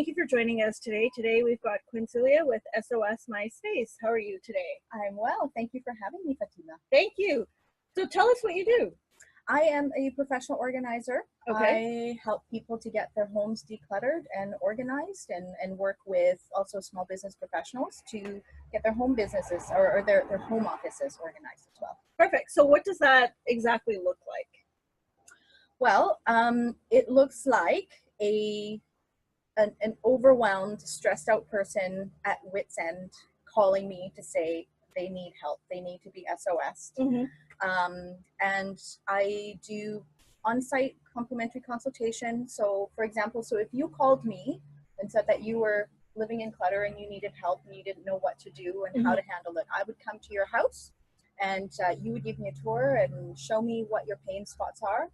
thank you for joining us today. Today we've got Quincilia with SOS MySpace. How are you today? I'm well. Thank you for having me, Fatima. Thank you. So tell us what you do. I am a professional organizer. Okay. I help people to get their homes decluttered and organized, and work with also small business professionals to get their home businesses or their home offices organized as well. Perfect. So what does that exactly look like? Well, it looks like an overwhelmed, stressed out person at wit's end calling me to say they need help. They need to be SOS. And I do on-site complimentary consultation. So for example, if you called me and said that you were living in clutter and you needed help and you didn't know what to do and how to handle it, I would come to your house and you would give me a tour and show me what your pain spots are,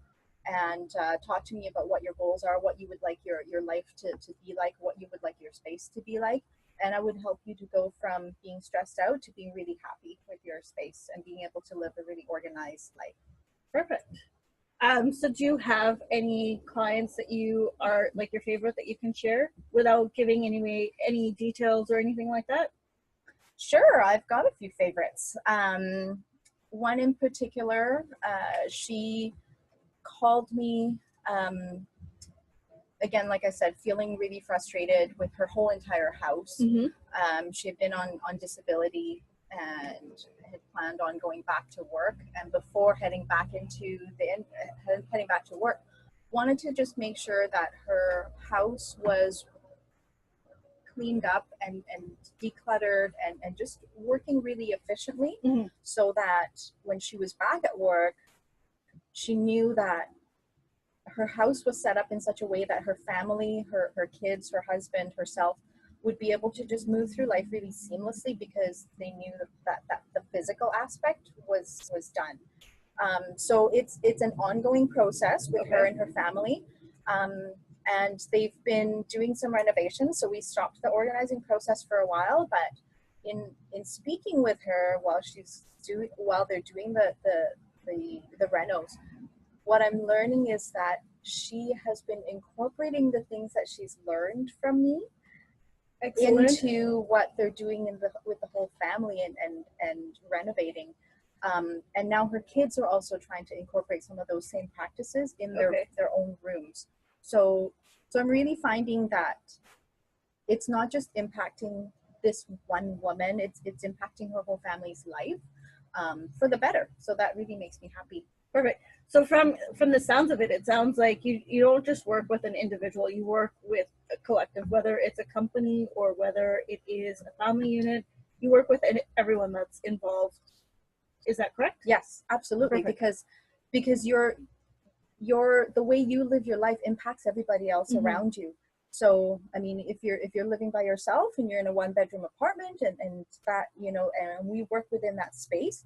and talk to me about what your goals are, what you would like your life to be like, what you would like your space to be like. And I would help you to go from being stressed out to being really happy with your space and being able to live a really organized life. Perfect. So do you have any clients that you are like your favorite that you can share without giving any details or anything like that? Sure, I've got a few favorites. One in particular, she called me, again, like I said, feeling really frustrated with her whole entire house. She had been on disability and had planned on going back to work, and before heading back to work, wanted to just make sure that her house was cleaned up and decluttered and just working really efficiently, so that when she was back at work, she knew that her house was set up in such a way that her family, her kids, her husband, herself would be able to just move through life really seamlessly, because they knew that the physical aspect was done. So it's an ongoing process with her and her family. And they've been doing some renovations, so we stopped the organizing process for a while, but in speaking with her while they're doing the renos, what I'm learning is that she has been incorporating the things that she's learned from me into what they're doing with the whole family and renovating. And now her kids are also trying to incorporate some of those same practices in their own rooms. So I'm really finding that it's not just impacting this one woman, it's impacting her whole family's life for the better. So that really makes me happy. Perfect. So from the sounds of it, it sounds like you don't just work with an individual, you work with a collective, whether it's a company or whether it is a family unit. You work with everyone that's involved. Is that correct? Yes, absolutely. Perfect. Because the way you live your life impacts everybody else around you. So I mean, if you're living by yourself and you're in a 1-bedroom apartment and that, and we work within that space,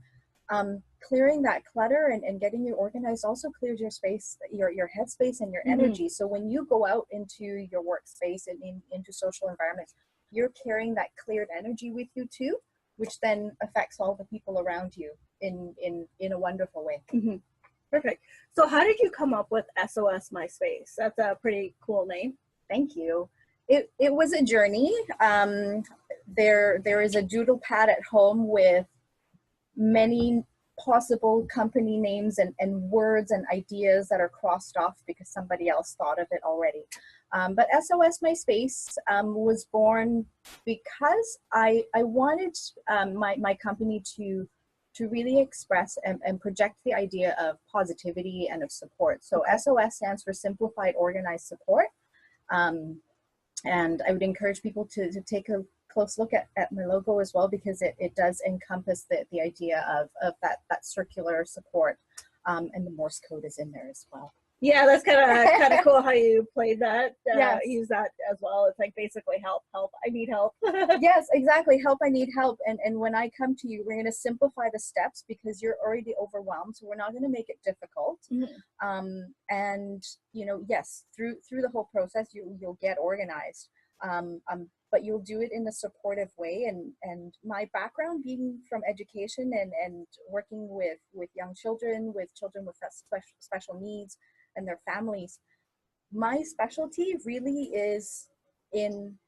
clearing that clutter and getting you organized also clears your space, your headspace and your energy. So when you go out into your workspace and into social environments, you're carrying that cleared energy with you too, which then affects all the people around you in a wonderful way. Perfect. So how did you come up with SOS MySpace? That's a pretty cool name. Thank you. It was a journey. There is a doodle pad at home with many possible company names and words and ideas that are crossed off because somebody else thought of it already. But SOS MySpace was born because I wanted my company to really express and project the idea of positivity and of support. So SOS stands for Simplified Organized Support. And I would encourage people to take a close look at my logo as well, because it does encompass the idea of that circular support, and the Morse code is in there as well. Yeah, that's kind of cool how you played that. Use that as well. It's like basically help, I need help. Yes, exactly. Help, I need help. And when I come to you, we're going to simplify the steps because you're already overwhelmed. So we're not going to make it difficult. And yes, through the whole process, you'll get organized. But you'll do it in a supportive way. And my background being from education and working with young children, with special needs and their families, my specialty really is in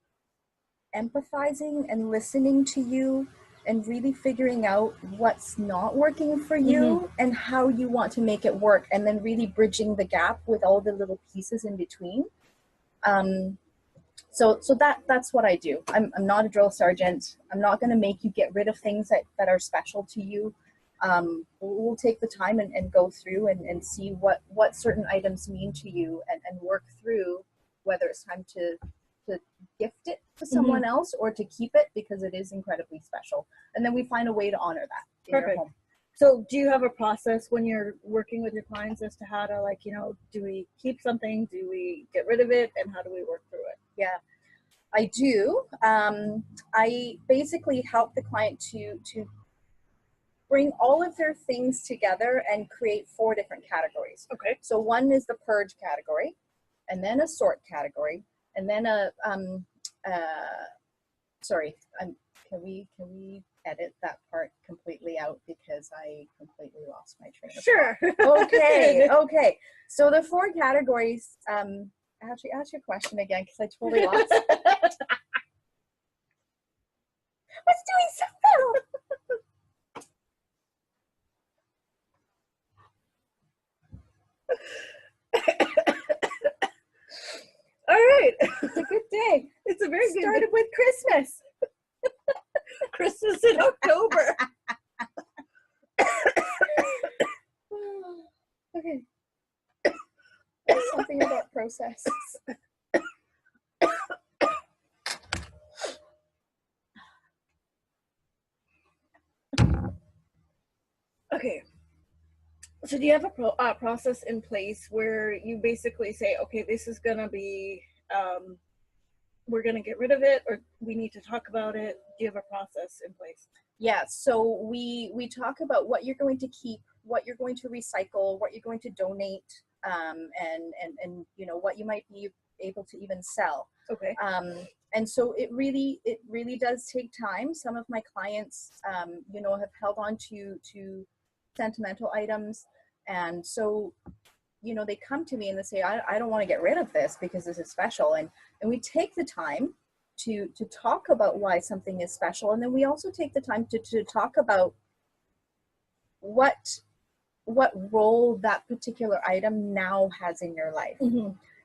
empathizing and listening to you and really figuring out what's not working for you and how you want to make it work, and then really bridging the gap with all the little pieces in between. So that's what I do. I'm not a drill sergeant. I'm not going to make you get rid of things that are special to you. We'll take the time and go through and see what certain items mean to you, and work through whether it's time to gift it to someone else or to keep it because it is incredibly special. And then we find a way to honor that in your home. So do you have a process when you're working with your clients as to how to, like, you know, do we keep something? Do we get rid of it? And how do we work through it? Yeah, I do. I basically help the client to bring all of their things together and create 4 different categories. Okay. So one is the purge category, and then a sort category, and then can we edit that part completely out because I completely lost my train of thought. Sure. Okay. So the 4 categories, actually ask your question again because I totally lost. What's doing so well? All right. It's a good day. It's a very good Started day. with Christmas. Christmas in October. Okay. There's something about process. Okay. So do you have a process in place where you basically say, okay, this is going to be, we're going to get rid of it, or we need to talk about it? Do you have a process in place? Yeah, so we talk about what you're going to keep, what you're going to recycle, what you're going to donate, and you know, what you might be able to even sell. Okay. And so it really does take time. Some of my clients, you know, have held on to sentimental items, and so, you know, they come to me and they say, I don't want to get rid of this because this is special, and we take the time to talk about why something is special, and then we also take the time to talk about what role that particular item now has in your life.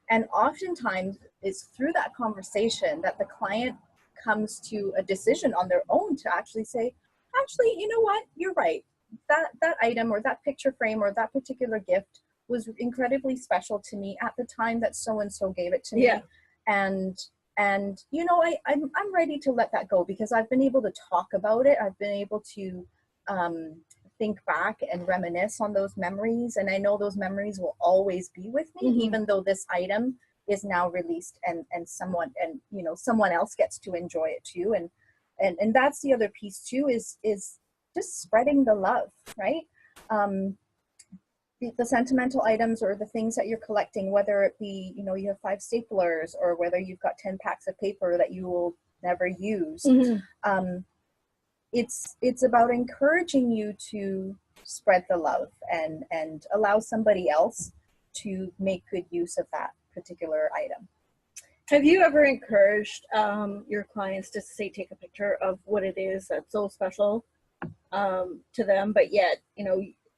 And oftentimes it's through that conversation that the client comes to a decision on their own to actually say, actually, you know what, you're right. That item or that picture frame or that particular gift was incredibly special to me at the time that so-and-so gave it to me. Yeah. And you know, I'm ready to let that go because I've been able to talk about it. I've been able to think back and reminisce on those memories. And I know those memories will always be with me, even though this item is now released and you know, someone else gets to enjoy it too. And that's the other piece too, is just spreading the love, right? The sentimental items or the things that you're collecting, whether it be, you know, you have 5 staplers or whether you've got 10 packs of paper that you will never use. It's about encouraging you to spread the love and allow somebody else to make good use of that particular item. Have you ever encouraged your clients to say, take a picture of what it is that's so special to them, but yet,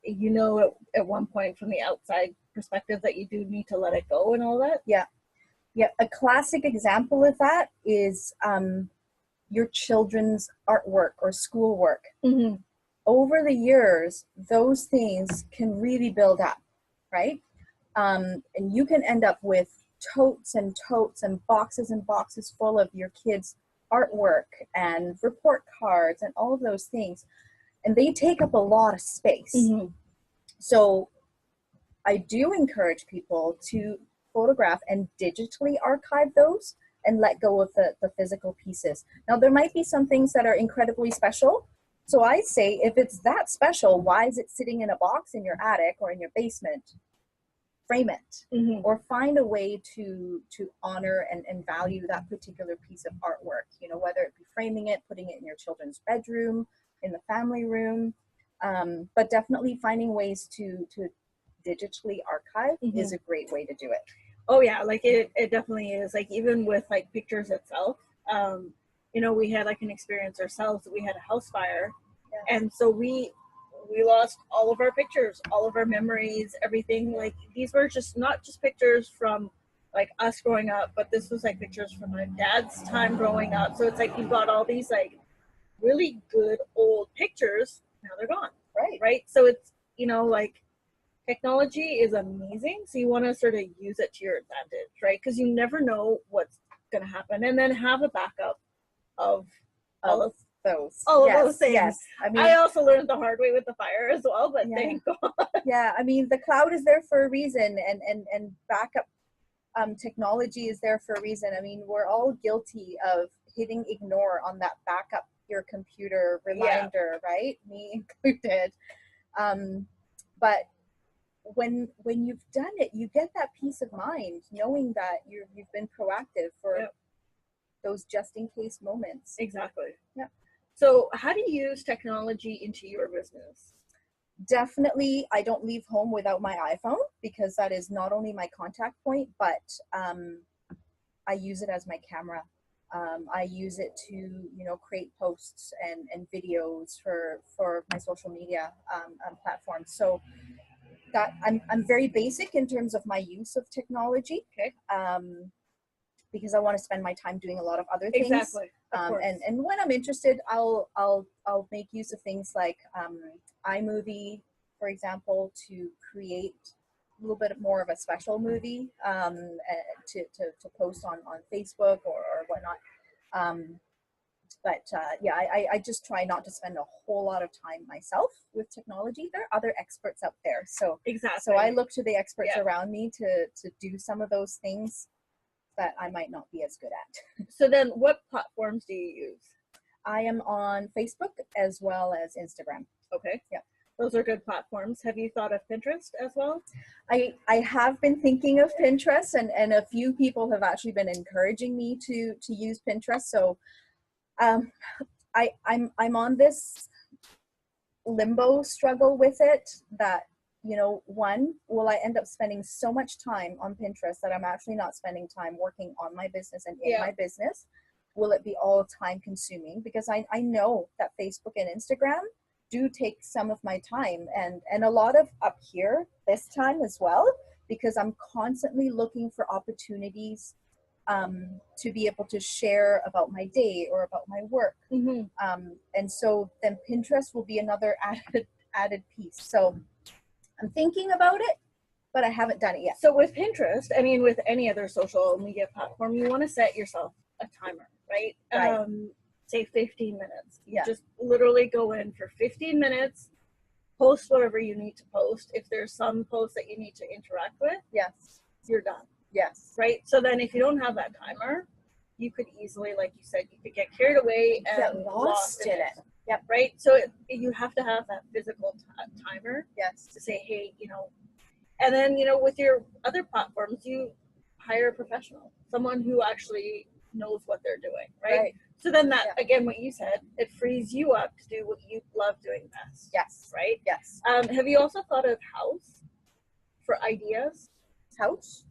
you know at one point from the outside perspective that you do need to let it go and all that? Yeah. A classic example of that is your children's artwork or schoolwork. Over the years, those things can really build up, right? And you can end up with totes and totes and boxes full of your kids' artwork and report cards and all of those things. And they take up a lot of space. So I do encourage people to photograph and digitally archive those and let go of the physical pieces. Now, there might be some things that are incredibly special. So I say, if it's that special, why is it sitting in a box in your attic or in your basement? Frame it, or find a way to honor and value that particular piece of artwork, whether it be framing it, putting it in your children's bedroom, in the family room, but definitely finding ways to digitally archive is a great way to do it. Oh yeah, like it definitely is. Like even with like pictures itself, you know, we had like an experience ourselves. We had a house fire, Yeah. and so we lost all of our pictures, all of our memories, everything. Like these were just not just pictures from like us growing up, but this was like pictures from my dad's time growing up. So it's like you've got all these like really good old pictures. Now they're gone. Right. Right. So it's, you know, like technology is amazing. So you want to sort of use it to your advantage, right? Because you never know what's going to happen. And then have a backup of all of those. all Yes, of those things. Yes. I mean, I also learned the hard way with the fire as well, but Yeah. thank God. yeah, I mean, the cloud is there for a reason, and backup technology is there for a reason. I mean, we're all guilty of hitting ignore on that backup your computer reminder, right? Me included. But when you've done it, you get that peace of mind knowing that you've been proactive for Yep. those just in case moments. Exactly. Yeah. So how do you use technology into your business? Definitely, I don't leave home without my iPhone, because that is not only my contact point, but I use it as my camera. I use it to, you know, create posts and videos for my social media platforms. So that I'm very basic in terms of my use of technology. Okay. Because I want to spend my time doing a lot of other things. Exactly. And when I'm interested, I'll make use of things like iMovie, for example, to create a little bit more of a special movie to post on Facebook or whatnot. Yeah, I just try not to spend a whole lot of time myself with technology. There are other experts out there, so Exactly. So I look to the experts Yeah. around me to do some of those things that I might not be as good at. So then what platforms do you use? I am on Facebook as well as Instagram. Okay. Yeah. Those are good platforms. Have you thought of Pinterest as well? I have been thinking of Pinterest, and a few people have actually been encouraging me to use Pinterest. So I'm on this limbo struggle with it, that, you know, one, will I end up spending so much time on Pinterest that I'm actually not spending time working on my business and in my business? Will it be all time consuming? Because I know that Facebook and Instagram do take some of my time, and a lot of up here this time as well, because I'm constantly looking for opportunities to be able to share about my day or about my work. Mm-hmm. And so then Pinterest will be another added piece. So I'm thinking about it, but I haven't done it yet. So with Pinterest, I mean, with any other social media platform, you want to set yourself a timer, right? Right. Say 15 minutes. Yeah. Just literally go in for 15 minutes, post whatever you need to post. If there's some posts that you need to interact with, Yes, you're done. Yes. Right? So then if you don't have that timer, you could easily, like you said, you could get carried away and get lost in it. Yep. Right? So you have to have that physical timer. Yes. To say, hey, you know, and then, you know, with your other platforms, you hire a professional, someone who actually knows what they're doing, right? So then that, again, what you said, it frees you up to do what you love doing best. Yes. Right? Yes. Have you also thought of House for ideas? House?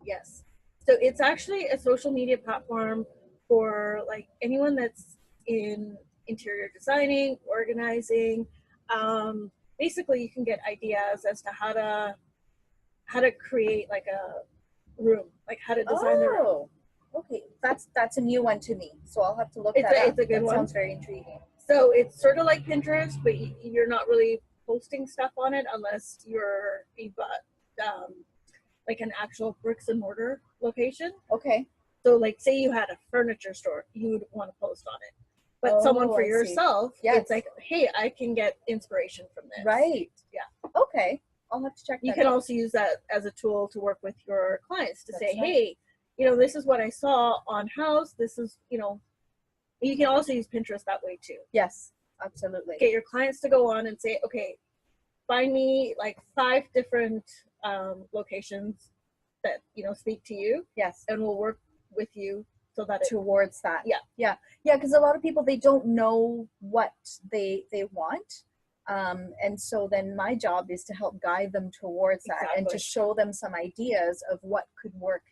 Yes. So it's actually a social media platform for like anyone that's in interior designing, organizing. Basically, you can get ideas as to how to create like a room, like how to design the room. Okay, that's a new one to me, so I'll have to look that up. It's a good one. Sounds very intriguing. So it's sort of like Pinterest, but you're not really posting stuff on it unless you've got like an actual bricks and mortar location. Okay. So like say you had a furniture store, you would want to post on it. But someone for yourself, it's like, hey, I can get inspiration from this. Right. Yeah. Okay. I'll have to check that out. You can also use that as a tool to work with your clients to say, hey, you know, this is what I saw on House. This is, you know, you can also use Pinterest that way too. Yes, absolutely. Get your clients to go on and say, okay, find me like 5 different locations that, you know, speak to you. Yes. And we'll work with you so that towards that. Yeah. Yeah. Yeah. Because a lot of people, they don't know what they want. And so then my job is to help guide them towards that and to show them some ideas of what could work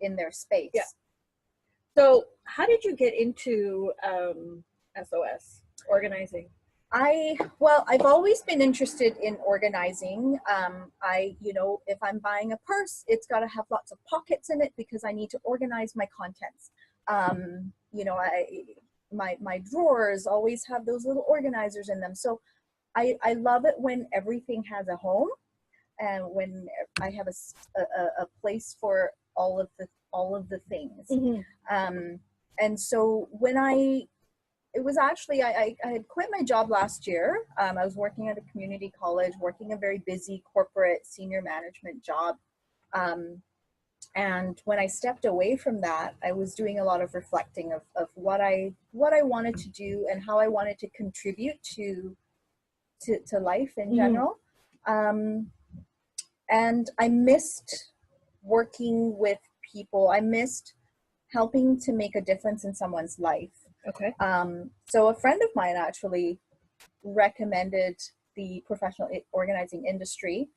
in their space. Yeah. So how did you get into SOS organizing? I've always been interested in organizing. If I'm buying a purse, it's got to have lots of pockets in it because I need to organize my contents. My drawers always have those little organizers in them. So I love it when everything has a home and when I have a place for all of the things. Mm-hmm. And so when I had quit my job last year. I was working at a community college, working a very busy corporate senior management job. And when I stepped away from that, I was doing a lot of reflecting of what I wanted to do and how I wanted to contribute to life in general. And I missed working with people. I missed helping to make a difference in someone's life. Okay. So a friend of mine actually recommended the professional organizing industry.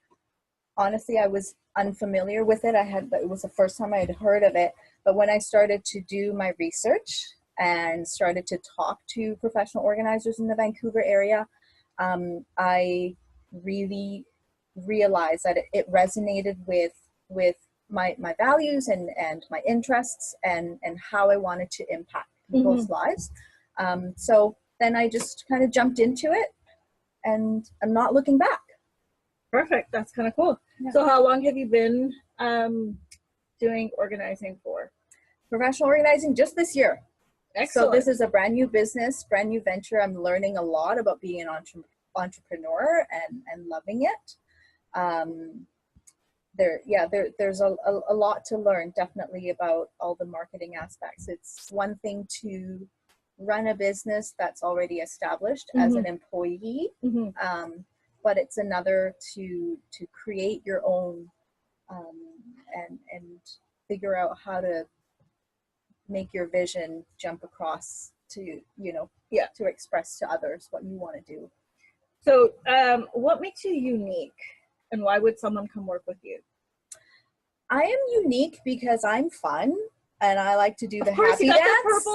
Honestly, I was unfamiliar with it. It was the first time I had heard of it. But when I started to do my research and started to talk to professional organizers in the Vancouver area, I really realized that it resonated with my values and my interests and how I wanted to impact people's lives. So then I just kind of jumped into it and I'm not looking back. Perfect. That's kind of cool. Yeah. So how long have you been doing organizing for? Professional organizing just this year. Excellent. So this is a brand new business, brand new venture. I'm learning a lot about being an entrepreneur and loving it. There's a lot to learn, definitely, about all the marketing aspects. It's one thing to run a business that's already established as an employee, but it's another to create your own and figure out how to make your vision jump across to to express to others what you want to do. So what makes you unique? And why would someone come work with you? I am unique because I'm fun and I like to do the happy dance.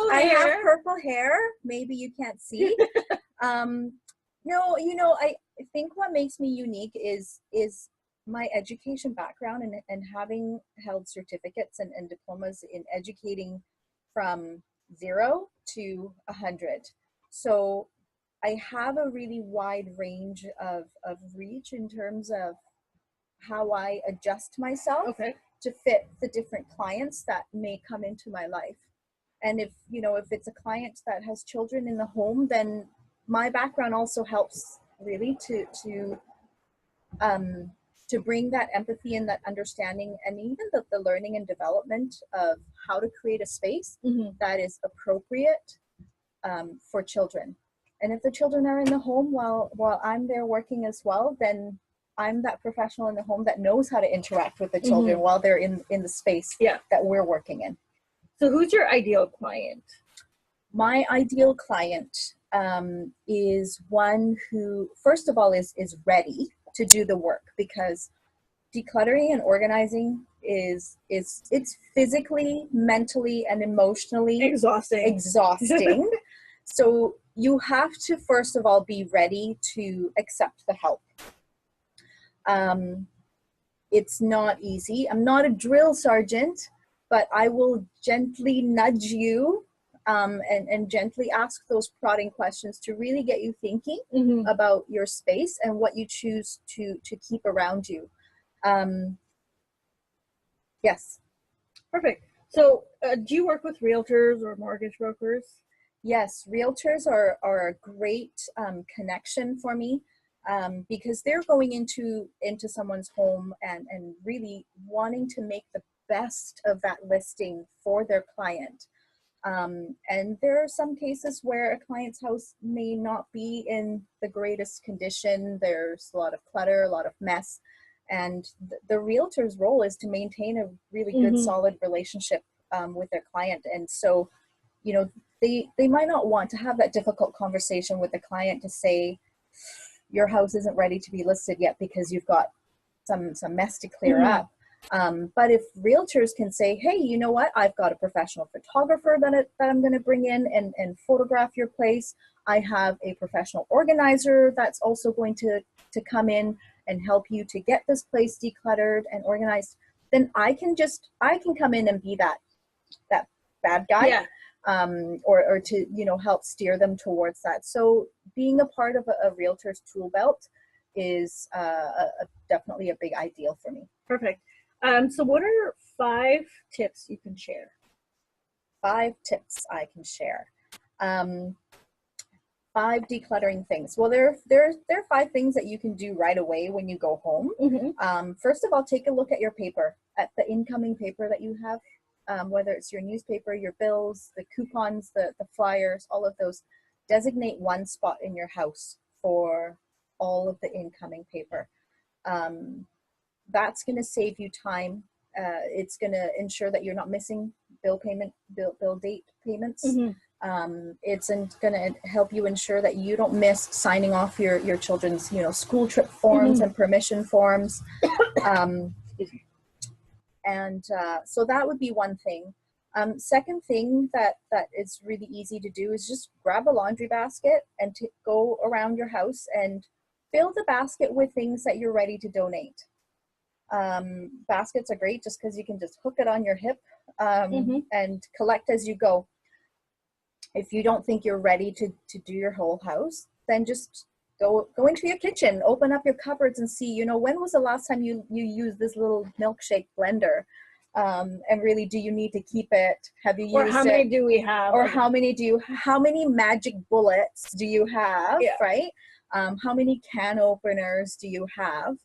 I have purple hair. Maybe you can't see. I think what makes me unique is my education background and having held certificates and diplomas in educating from 0 to 100. So I have a really wide range of reach in terms of how I adjust myself to fit the different clients that may come into my life. And if it's a client that has children in the home, then my background also helps really to bring that empathy and that understanding and even the learning and development of how to create a space that is appropriate for children. And if the children are in the home while I'm there working as well, then I'm that professional in the home that knows how to interact with the children while they're in the space that we're working in. So who's your ideal client? My ideal client is one who, first of all, is ready to do the work, because decluttering and organizing it's physically, mentally, and emotionally exhausting. So you have to, first of all, be ready to accept the help. It's not easy. I'm not a drill sergeant, but I will gently nudge you and gently ask those prodding questions to really get you thinking about your space and what you choose to keep around you. Yes. Perfect. So do you work with realtors or mortgage brokers? Yes, realtors are a great connection for me. Because they're going into someone's home and really wanting to make the best of that listing for their client. And there are some cases where a client's house may not be in the greatest condition. There's a lot of clutter, a lot of mess. And the realtor's role is to maintain a really good, solid relationship with their client. And so, they might not want to have that difficult conversation with the client to say, your house isn't ready to be listed yet because you've got some mess to clear up. But if realtors can say, hey, you know what, I've got a professional photographer that I'm going to bring in and photograph your place. I have a professional organizer that's also going to come in and help you to get this place decluttered and organized. Then I can come in and be that bad guy, or to, you know, help steer them towards that. So being a part of a realtor's tool belt is definitely a big ideal for me. Perfect. So what are 5 tips you can share? 5 tips I can share. 5 decluttering things. Well, there are 5 things that you can do right away when you go home. First of all, take a look at your paper, at the incoming paper that you have, whether it's your newspaper, your bills, the coupons, the flyers, all of those. Designate one spot in your house for all of the incoming paper. That's going to save you time. It's going to ensure that you're not missing bill date payments. It's going to help you ensure that you don't miss signing off your children's, you know, school trip forms and permission forms. So that would be one thing. Second thing that is really easy to do is just grab a laundry basket and go around your house and fill the basket with things that you're ready to donate. Baskets are great just because you can just hook it on your hip and collect as you go. If you don't think you're ready to do your whole house, then just go into your kitchen, open up your cupboards and see, you know, when was the last time you used this little milkshake blender? And really, do you need to keep it? Have you used it? Or how many do we have? Or how many magic bullets do you have, right? How many can openers do you have?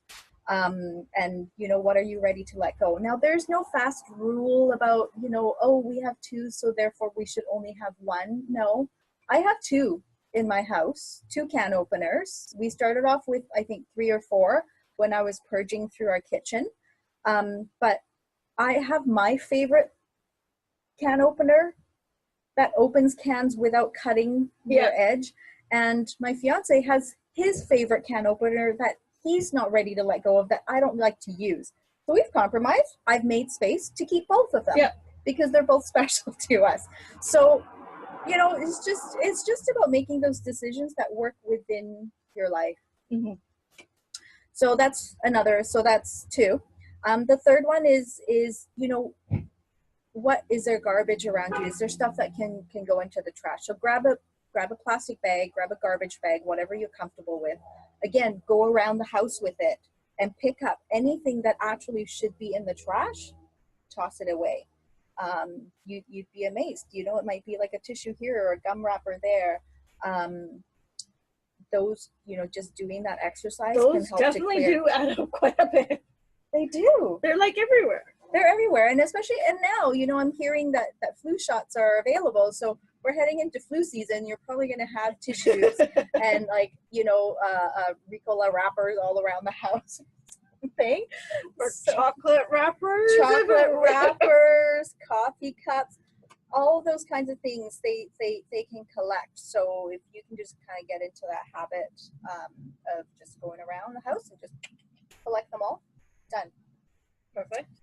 And, you know, what are you ready to let go? Now, there's no fast rule about, you know, oh, we have 2, so therefore we should only have 1. No, I have 2 in my house, 2 can openers. We started off with, I think, 3 or 4 when I was purging through our kitchen. But I have my favorite can opener that opens cans without cutting your edge. And my fiance has his favorite can opener that he's not ready to let go of, that I don't like to use. So we've compromised. I've made space to keep both of them because they're both special to us. So, you know, it's just about making those decisions that work within your life. So that's 2. The third one is, you know, what is there garbage around you? Is there stuff that can go into the trash? So grab a plastic bag, grab a garbage bag, whatever you're comfortable with. Again, go around the house with it and pick up anything that actually should be in the trash, toss it away. You'd be amazed. You know, it might be like a tissue here or a gum wrapper there. Those, you know, just doing that exercise can help definitely to clear. do add up quite a bit. They do. They're like everywhere. They're everywhere. And especially, and now, you know, I'm hearing that flu shots are available. So we're heading into flu season. You're probably going to have tissues and, like, you know, Ricola wrappers all around the house. Thing. Or chocolate wrappers. Chocolate wrappers, coffee cups, all those kinds of things they can collect. So if you can just kind of get into that habit of just going around the house and just collect them all, done. Perfect.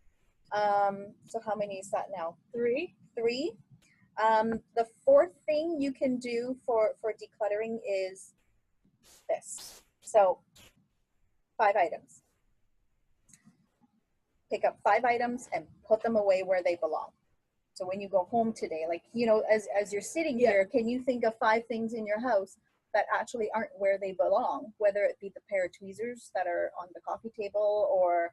So how many is that now? 3. The 4th thing you can do for decluttering is this. So 5 items. Pick up 5 items and put them away where they belong. So when you go home today, like, you know, as you're sitting here, can you think of 5 things in your house that actually aren't where they belong? Whether it be the pair of tweezers that are on the coffee table, or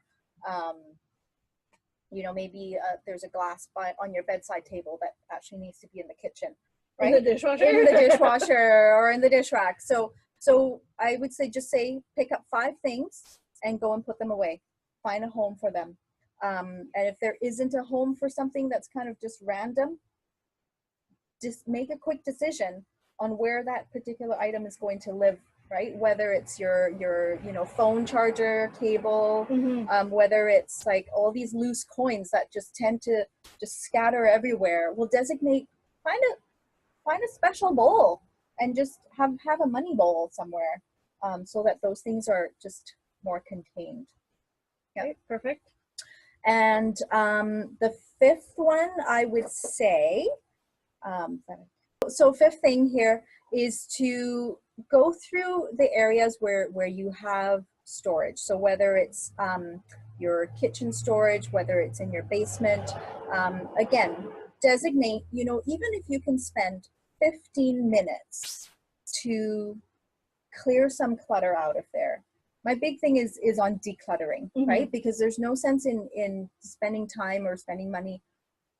you know, maybe there's a glass on your bedside table that actually needs to be in the kitchen, right? In the dishwasher? In the dishwasher or in the dish rack. So I would say, just say, pick up 5 things and go and put them away. Find a home for them. And if there isn't a home for something that's kind of just random, just make a quick decision on where that particular item is going to live, right? Whether it's your you know, phone charger cable, whether it's like all these loose coins that just tend to just scatter everywhere. We'll designate, find a special bowl and just have a money bowl somewhere. so that those things are just more contained. Yeah. Okay, perfect. And the fifth one, I would say, so fifth thing here is to go through the areas where you have storage. So whether it's your kitchen storage, whether it's in your basement, again, designate, you know, even if you can spend 15 minutes to clear some clutter out of there. My big thing is on decluttering, right? Because there's no sense in spending time or spending money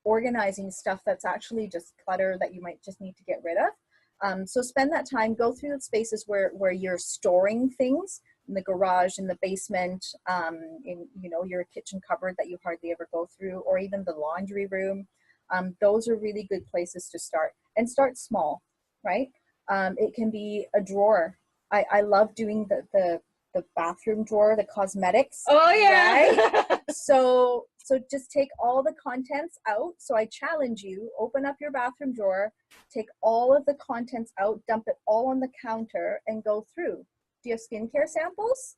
organizing stuff that's actually just clutter that you might just need to get rid of. So spend that time, go through the spaces where you're storing things, in the garage, in the basement, in, you know, your kitchen cupboard that you hardly ever go through, or even the laundry room. Those are really good places to start, and start small, right? It can be a drawer. I love doing the bathroom drawer, the cosmetics. Oh yeah. Right? So just take all the contents out. So I challenge you, open up your bathroom drawer, take all of the contents out, dump it all on the counter, and go through. Do you have skincare samples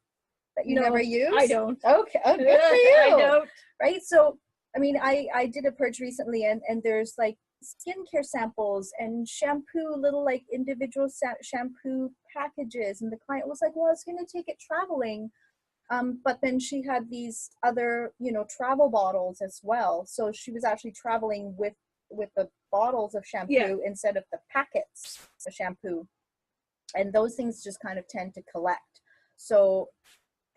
that you never use? I don't. Okay, oh, good for you. I don't. Right? So, I mean, I did a purge recently, and there's like skincare samples and shampoo, little like individual shampoo packages. And the client was like, well, I was going to take it traveling. But then she had these other, you know, travel bottles as well. So she was actually traveling with the bottles of shampoo instead of the packets of shampoo. And those things just kind of tend to collect. So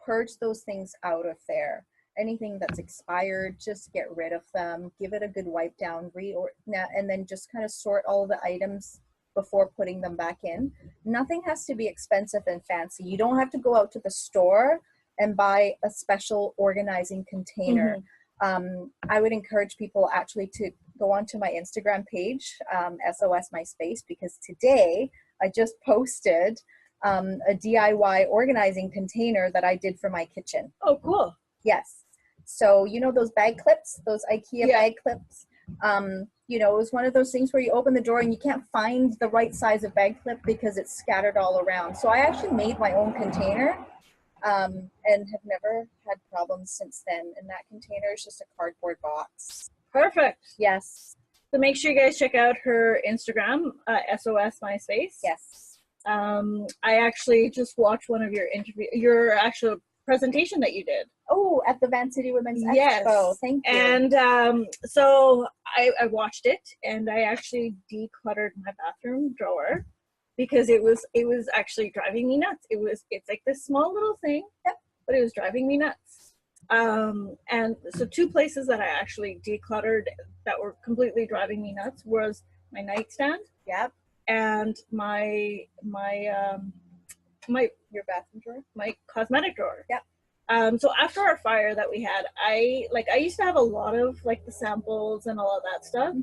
purge those things out of there. Anything that's expired, just get rid of them. Give it a good wipe down, and then just kind of sort all the items before putting them back in. Nothing has to be expensive and fancy. You don't have to go out to the store and buy a special organizing container. I would encourage people actually to go onto my Instagram page, SOS MySpace, because today I just posted a DIY organizing container that I did for my kitchen. Oh, cool. Yes. So, you know, those bag clips, those IKEA bag clips, you know, it was one of those things where you open the drawer and you can't find the right size of bag clip because it's scattered all around. So I actually made my own container, and have never had problems since then. And that container is just a cardboard box. Perfect. Yes. So make sure you guys check out her Instagram, SOS MySpace. Yes. I actually just watched one of your actual presentation that you did. Oh, at the Van City Women's Yes. Expo. Thank you. And so I watched it, and I actually decluttered my bathroom drawer because it was actually driving me nuts. It's like this small little thing, but it was driving me nuts. And so two places that I actually decluttered that were completely driving me nuts was my nightstand. Yep. And my your bathroom drawer, my cosmetic drawer. Yep. So after our fire that we had, I used to have a lot of like the samples and all of that stuff.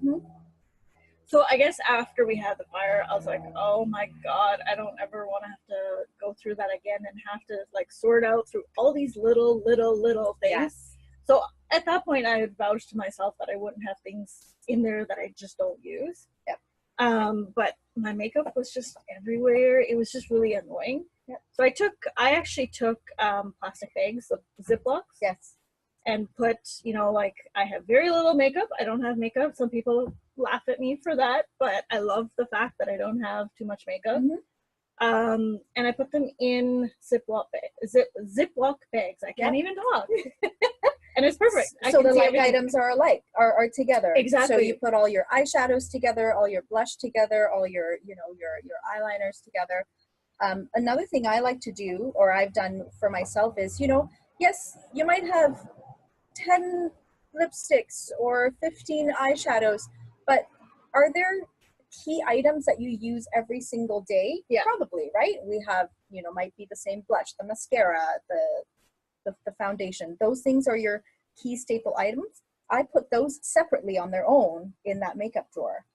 So I guess after we had the fire, I was like, oh my God, I don't ever want to have to go through that again and have to like sort out through all these little things. Yes. So at that point, I had vouched to myself that I wouldn't have things in there that I just don't use. Yep. But my makeup was just everywhere. It was just really annoying. Yep. So I actually took plastic bags, Ziplocs. Yes. And put, you know, like I have very little makeup. I don't have makeup. Some people laugh at me for that, but I love the fact that I don't have too much makeup. And I put them in Ziploc bags. I can't even talk. And it's perfect. So the like items are alike, are together. Exactly. So you put all your eyeshadows together, all your blush together, all your, you know, your eyeliners together. Another thing I like to do, or I've done for myself, is, you know, yes, you might have 10 lipsticks or 15 eyeshadows, but are there key items that you use every single day? Yeah. Probably, right? We have, you know, might be the same blush, the mascara, the foundation. Those things are your key staple items. I put those separately on their own in that makeup drawer.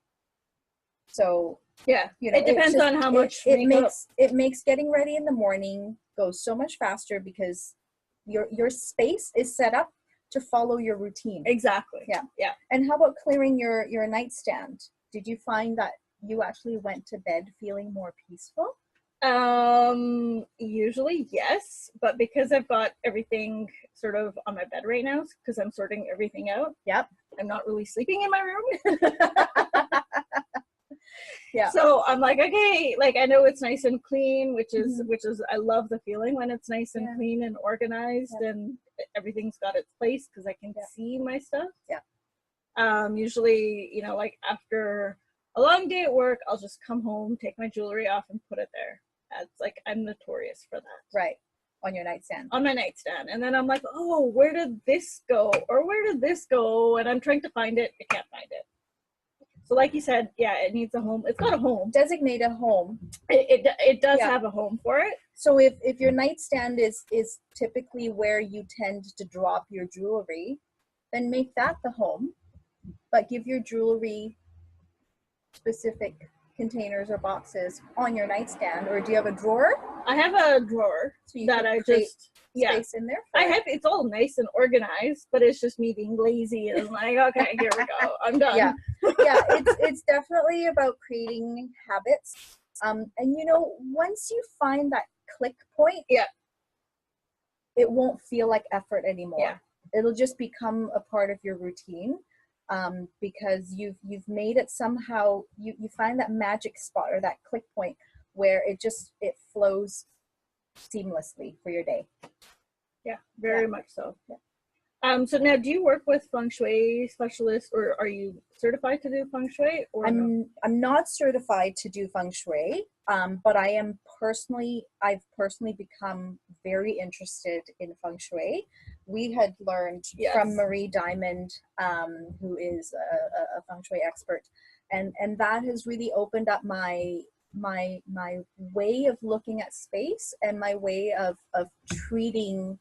So yeah, you know, it depends on how much it makes getting ready in the morning go so much faster because your space is set up to follow your routine. Exactly. Yeah. Yeah. And how about clearing your nightstand? Did you find that you actually went to bed feeling more peaceful? Usually yes, but because I've got everything sort of on my bed right now, because I'm sorting everything out. Yep. I'm not really sleeping in my room. Yeah. So I'm like, okay, like I know it's nice and clean, which is I love the feeling when it's nice and clean and organized and everything's got its place because I can see my stuff. Yeah. Usually, you know, like after a long day at work, I'll just come home, take my jewelry off and put it there. It's like I'm notorious for that. Right. On your nightstand. On my nightstand. And then I'm like, oh, where did this go? Or where did this go? And I'm trying to find it. I can't find it. So like you said, yeah, it needs a home. It's got a home. Designate a home. It does have a home for it. So if your nightstand is typically where you tend to drop your jewelry, then make that the home. But give your jewelry specific containers or boxes on your nightstand. Or do you have a drawer? I have a drawer that I just space in there. I have it's all nice and organized, but it's just me being lazy and like, okay, here we go, I'm done. Yeah, it's definitely about creating habits. And you know, once you find that click point, it won't feel like effort anymore. Yeah. It'll just become a part of your routine. Because you've made it somehow, you find that magic spot or that click point where it flows seamlessly for your day. Yeah, very much so. Yeah. So now, do you work with feng shui specialists, or are you certified to do feng shui? Or I'm not certified to do feng shui, but I've personally become very interested in feng shui. We had learned from Marie Diamond, who is a feng shui expert, and that has really opened up my way of looking at space and my way of treating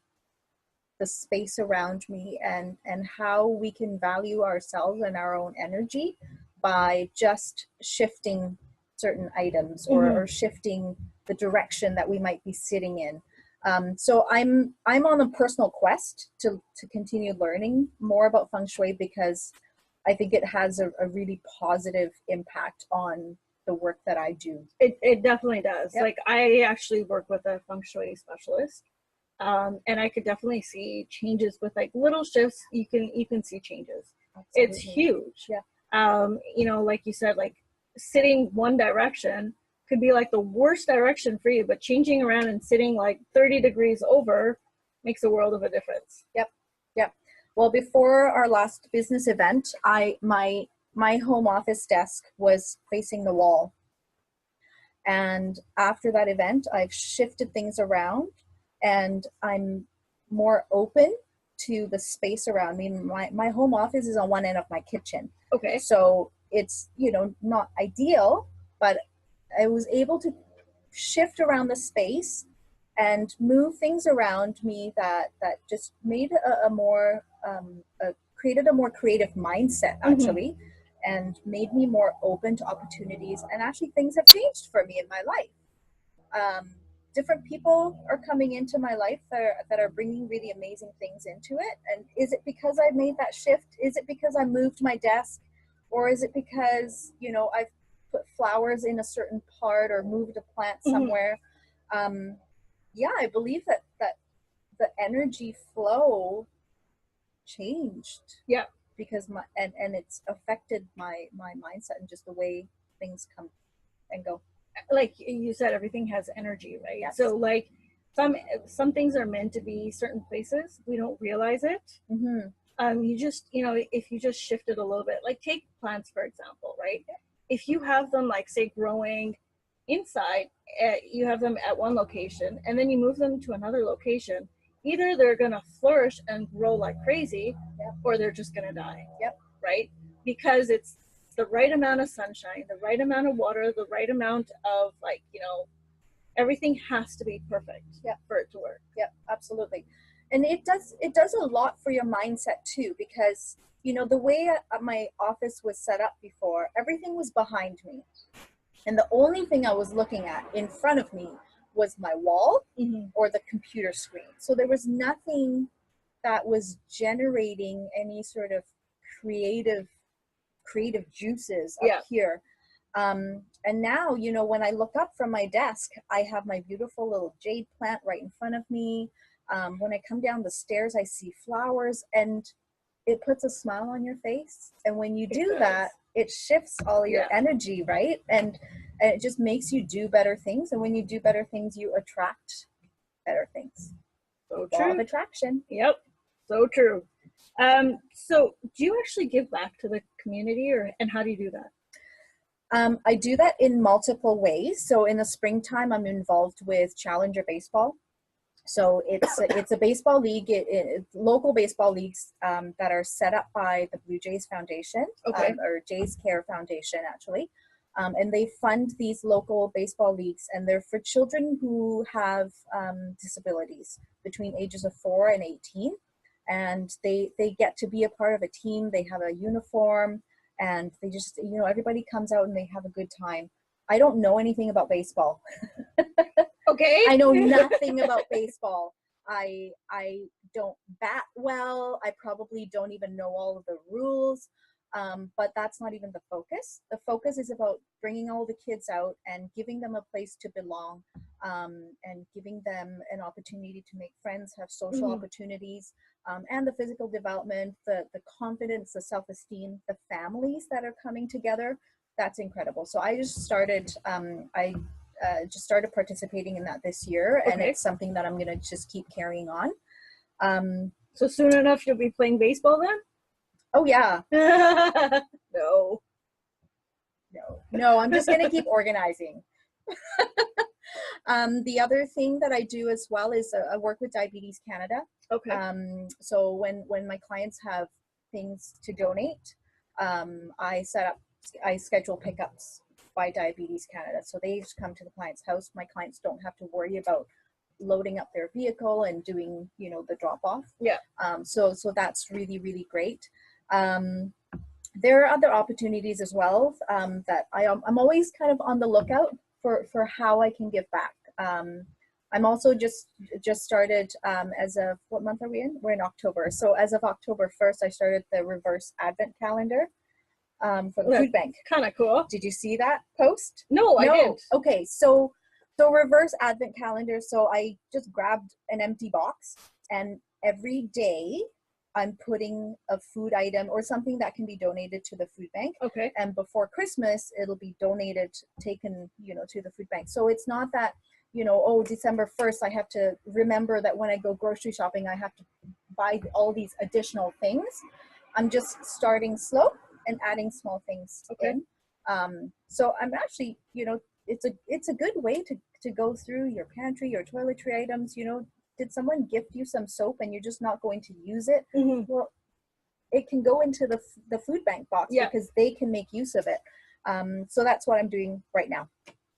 the space around me, and how we can value ourselves and our own energy by just shifting certain items or shifting the direction that we might be sitting in. So I'm on a personal quest to continue learning more about feng shui, because I think it has a really positive impact on the work that I do. It definitely does. Like I actually work with a feng shui specialist. And I could definitely see changes with like little shifts. You can see changes. Absolutely. It's huge. Yeah. You know, like you said, like sitting one direction could be like the worst direction for you, but changing around and sitting like 30 degrees over makes a world of a difference. Yep. Yep. Well, before our last business event, my home office desk was facing the wall. And after that event, I've shifted things around, and I'm more open to the space around me. My home office is on one end of my kitchen. Okay. So it's, you know, not ideal, but I was able to shift around the space and move things around me that just made created a more creative mindset, actually, and made me more open to opportunities. And actually things have changed for me in my life. Different people are coming into my life that are bringing really amazing things into it. And is it because I made that shift? Is it because I moved my desk? Or is it because, you know, I've put flowers in a certain part or moved a plant somewhere? I believe that the energy flow changed. Yeah. Because and it's affected my mindset and just the way things come and go. Like you said, everything has energy, right? Yes. So like some things are meant to be certain places. We don't realize it. You just, you know, if you just shift it a little bit, like take plants, for example, right? If you have them, like say growing inside, you have them at one location and then you move them to another location, either they're going to flourish and grow like crazy, or they're just going to die. Right? Because it's the right amount of sunshine, the right amount of water, the right amount of, like, you know, everything has to be perfect for it to work. Absolutely. And it does a lot for your mindset too, because, you know, the way my office was set up before, everything was behind me. And the only thing I was looking at in front of me was my wall or the computer screen. So there was nothing that was generating any sort of creative juices up here. And now, you know, when I look up from my desk, I have my beautiful little jade plant right in front of me. When I come down the stairs, I see flowers, and it puts a smile on your face. And when you do that, it shifts all your energy, right? And it just makes you do better things. And when you do better things, you attract better things. So Law true. of attraction. Yep. So true. So do you actually give back to the community, and how do you do that? I do that in multiple ways. So in the springtime, I'm involved with Challenger Baseball. So it's a baseball league, local baseball leagues that are set up by the Blue Jays Foundation, or Jays Care Foundation, actually. And they fund these local baseball leagues, and they're for children who have disabilities between ages of 4 and 18. And they get to be a part of a team. They have a uniform, and they just, you know, everybody comes out and they have a good time. I don't know anything about baseball. Okay. I know nothing about baseball. I don't bat well. I probably don't even know all of the rules. But that's not even the focus. The focus is about bringing all the kids out and giving them a place to belong, and giving them an opportunity to make friends, have social opportunities, and the physical development, the confidence, the self-esteem, the families that are coming together. That's incredible. So I just started, just started participating in that this year, and it's something that I'm going to just keep carrying on. So soon enough, you'll be playing baseball then? Oh yeah. No, I'm just going to keep organizing. The other thing that I do as well is I work with Diabetes Canada. Okay. So when my clients have things to donate, I schedule pickups by Diabetes Canada. So they just come to the client's house. My clients don't have to worry about loading up their vehicle and doing, you know, the drop off. Yeah. So that's really, really great. There are other opportunities as well that I'm always kind of on the lookout for how I can give back. I'm also just started as of, what month are we in? We're in October. So as of October 1st, I started the reverse Advent calendar for the food bank. Kind of cool. Did you see that post? No, I didn't. Okay, so reverse Advent calendar. So I just grabbed an empty box, and every day I'm putting a food item or something that can be donated to the food bank. Okay. And before Christmas, it'll be donated, taken, you know, to the food bank. So it's not that, you know, oh, December 1st, I have to remember that when I go grocery shopping, I have to buy all these additional things. I'm just starting slow and adding small things in. So I'm actually, you know, it's a good way to go through your pantry, your toiletry items. You know, did someone gift you some soap and you're just not going to use it? Well, it can go into the food bank box because they can make use of it. So that's what I'm doing right now.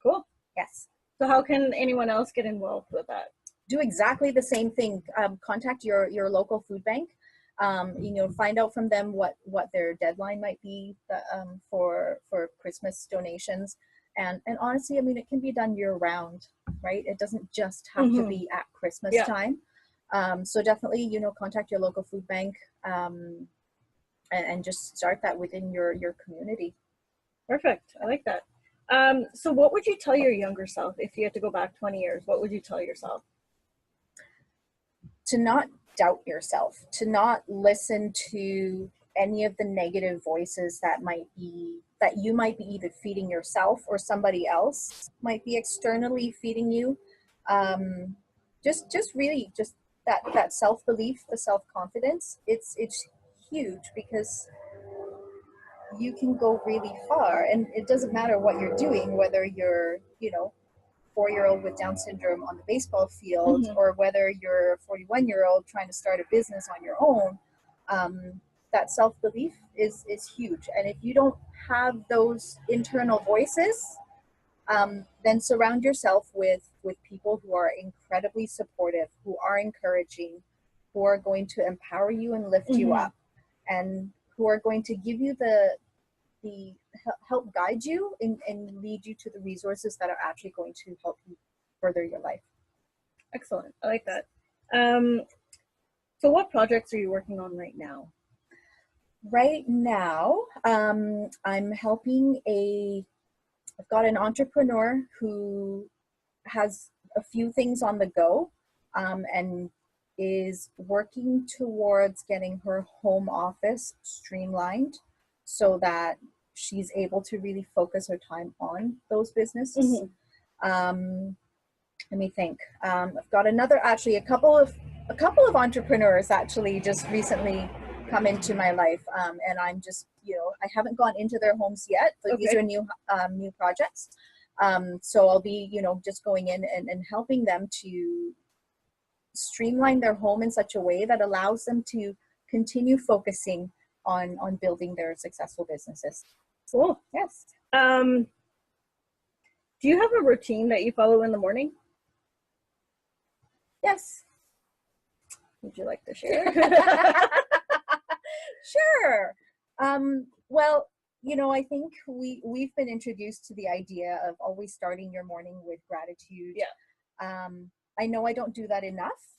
Cool. Yes. So how can anyone else get involved with that? Do exactly the same thing. Contact your local food bank. You know, find out from them what their deadline might be for Christmas donations. And honestly, I mean, it can be done year round, right? It doesn't just have to be at Christmas time. So definitely, you know, contact your local food bank and just start that within your community. Perfect. I like that. So what would you tell your younger self if you had to go back 20 years? What would you tell yourself? To not doubt yourself, to not listen to any of the negative voices that you might be either feeding yourself or somebody else might be externally feeding you. Just really just that self-belief, the self-confidence, it's huge, because you can go really far, and it doesn't matter what you're doing, whether you're, you know, 4-year-old with Down syndrome on the baseball field, or whether you're a 41-year-old trying to start a business on your own. That self-belief is huge. And if you don't have those internal voices, then surround yourself with people who are incredibly supportive, who are encouraging, who are going to empower you and lift you up, and who are going to give you the help guide you and lead you to the resources that are actually going to help you further your life. Excellent. I like that. So what projects are you working on right now? Right now, I'm helping a I've got an entrepreneur who has a few things on the go, and is working towards getting her home office streamlined so that she's able to really focus her time on those businesses. Let me think. I've got actually a couple of entrepreneurs actually just recently come into my life, and I'm just, I haven't gone into their homes yet, but these are new projects. So I'll be, just going in and helping them to streamline their home in such a way that allows them to continue focusing on building their successful businesses. Cool. Yes. Do you have a routine that you follow in the morning? Yes. Would you like to share? Sure. Well, I think we've been introduced to the idea of always starting your morning with gratitude. Yeah. I know I don't do that enough.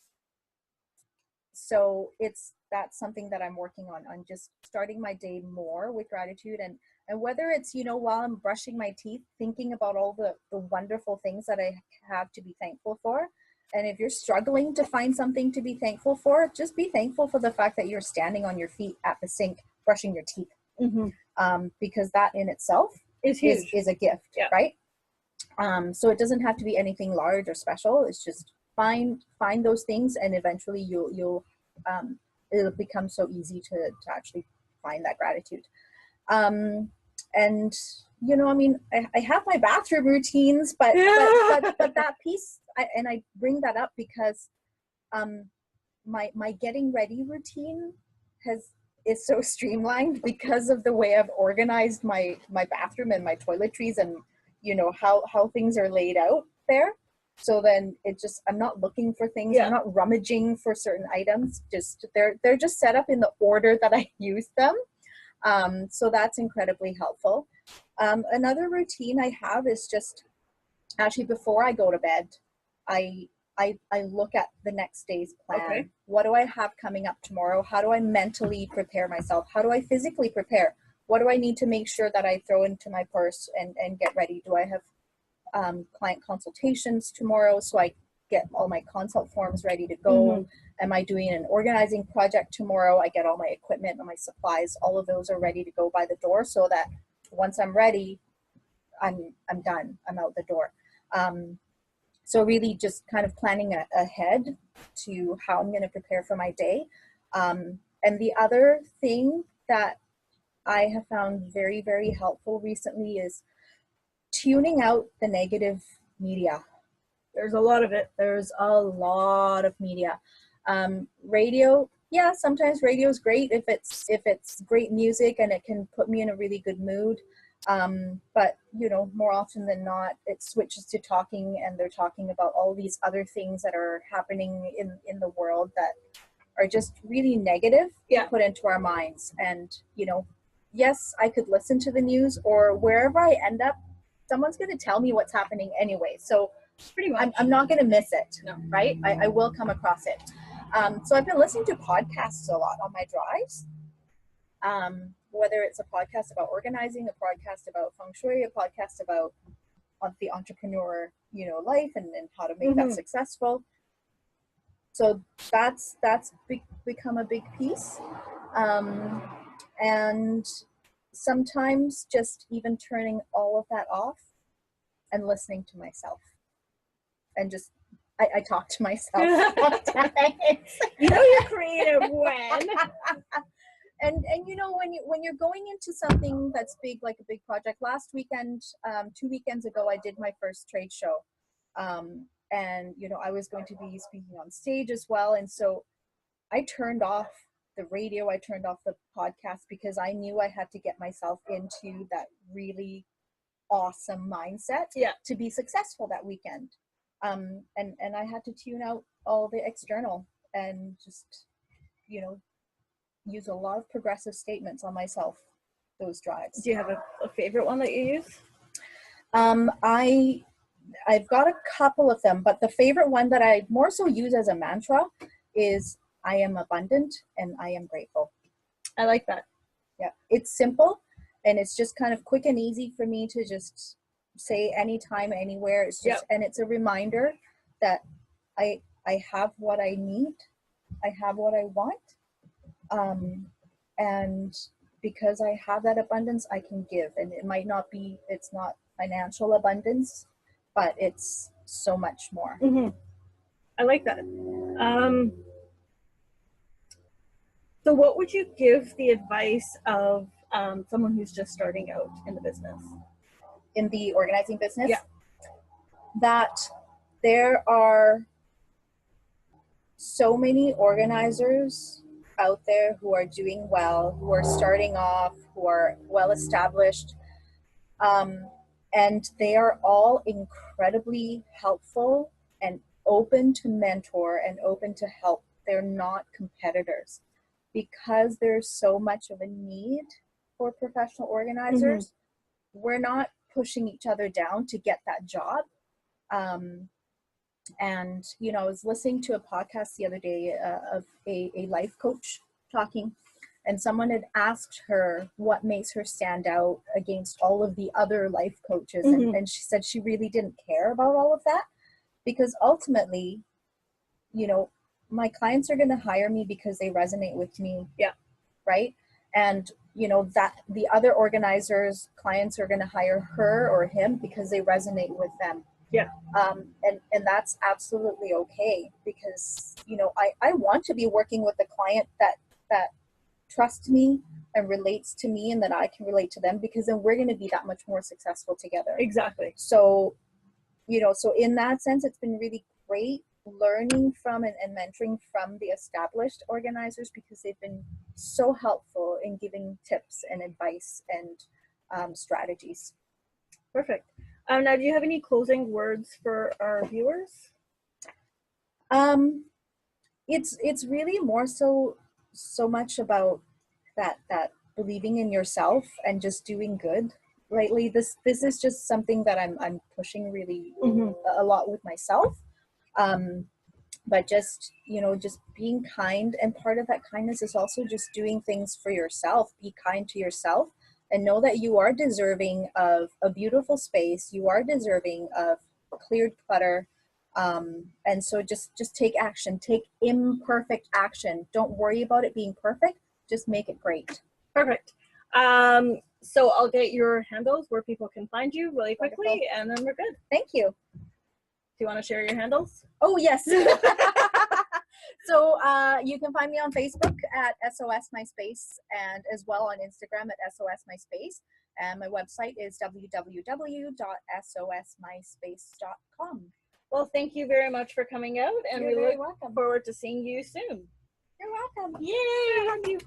So that's something that I'm working on just starting my day more with gratitude, and whether it's, while I'm brushing my teeth, thinking about all the wonderful things that I have to be thankful for. And if you're struggling to find something to be thankful for, just be thankful for the fact that you're standing on your feet at the sink, brushing your teeth. Because that in itself is a gift, yeah. Right? So it doesn't have to be anything large or special. It's just find those things, and eventually you'll it'll become so easy to actually find that gratitude. And I have my bathroom routines, but that piece, I bring that up because my getting ready routine is so streamlined because of the way I've organized my bathroom and my toiletries, and how things are laid out there. So then I'm not looking for things. Yeah. I'm not rummaging for certain items. Just they're just set up in the order that I use them. So that's incredibly helpful. Another routine I have is just actually before I go to bed, I look at the next day's plan. Okay. What do I have coming up tomorrow? How do I mentally prepare myself? How do I physically prepare? What do I need to make sure that I throw into my purse and get ready? Do I have client consultations tomorrow, so I get all my consult forms ready to go? Am I doing an organizing project tomorrow? I get all my equipment and my supplies. All of those are ready to go by the door, so that once I'm ready, I'm done. I'm out the door. So really just kind of planning ahead to how I'm going to prepare for my day. And the other thing that I have found very, very helpful recently is tuning out the negative media. There's a lot of it. There's a lot of media. Radio, yeah, sometimes radio is great if it's great music and it can put me in a really good mood. But more often than not, it switches to talking, and they're talking about all these other things that are happening in the world that are just really negative. Yeah. Put into our minds. And yes, I could listen to the news, or wherever I end up, someone's going to tell me what's happening anyway. So pretty much I'm not going to miss it. No. Right? I will come across it. So I've been listening to podcasts a lot on my drives. Whether it's a podcast about organizing, a podcast about feng shui, a podcast about the entrepreneur, life and how to make that successful. So that's become a big piece. And sometimes just even turning all of that off and listening to myself, and just I talk to myself sometimes. You're creative when. And when you're going into something that's big, like a big project. Last weekend, 2 weekends ago, I did my first trade show, and I was going to be speaking on stage as well. And so I turned off the radio, I turned off the podcast, because I knew I had to get myself into that really awesome mindset to be successful that weekend. And I had to tune out all the external and just use a lot of progressive statements on myself, those drives. Do you have a favorite one that you use? I've got a couple of them, but the favorite one that I more so use as a mantra is I am abundant and I am grateful. I like that. Yeah, it's simple, and it's just kind of quick and easy for me to just say anytime, anywhere. It's just, and it's a reminder that I have what I need. I have what I want. And because I have that abundance, I can give. And it might not be, it's not financial abundance, but it's so much more. I like that. So what would you give the advice of someone who's just starting out in the business? In the organizing business? Yeah. That there are so many organizers out there who are doing well, who are starting off, who are well established, and they are all incredibly helpful and open to mentor and open to help. They're not competitors, because there's so much of a need for professional organizers. We're not pushing each other down to get that job. And, you know, I was listening to a podcast the other day of a life coach talking, and someone had asked her what makes her stand out against all of the other life coaches. And she said she really didn't care about all of that, because ultimately, you know, my clients are going to hire me because they resonate with me. Yeah. Right. And, you know, that the other organizers' clients are going to hire her or him because they resonate with them. Yeah. And that's absolutely okay, because, you know, I want to be working with a client that trusts me and relates to me, and that I can relate to them, because then we're going to be that much more successful together. Exactly. So, you know, so in that sense, it's been really great learning from and mentoring from the established organizers, because they've been so helpful in giving tips and advice and strategies. Perfect. Now, do you have any closing words for our viewers? It's really more so much about that believing in yourself and just doing good. Lately, this is just something that I'm pushing really a lot with myself. But just, you know, just being kind, and part of that kindness is also just doing things for yourself. Be kind to yourself, and know that you are deserving of a beautiful space. You are deserving of cleared clutter. And so just take action, take imperfect action. Don't worry about it being perfect. Just make it great. Perfect. So I'll get your handles where people can find you really quickly. Wonderful. And then we're good. Thank you. Do you want to share your handles? Oh, yes. So you can find me on Facebook at SOS MySpace, and as well on Instagram at SOS MySpace. And my website is www.sosmyspace.com. Well, thank you very much for coming out, and we look forward to seeing you soon. You're welcome. Yay! I love you.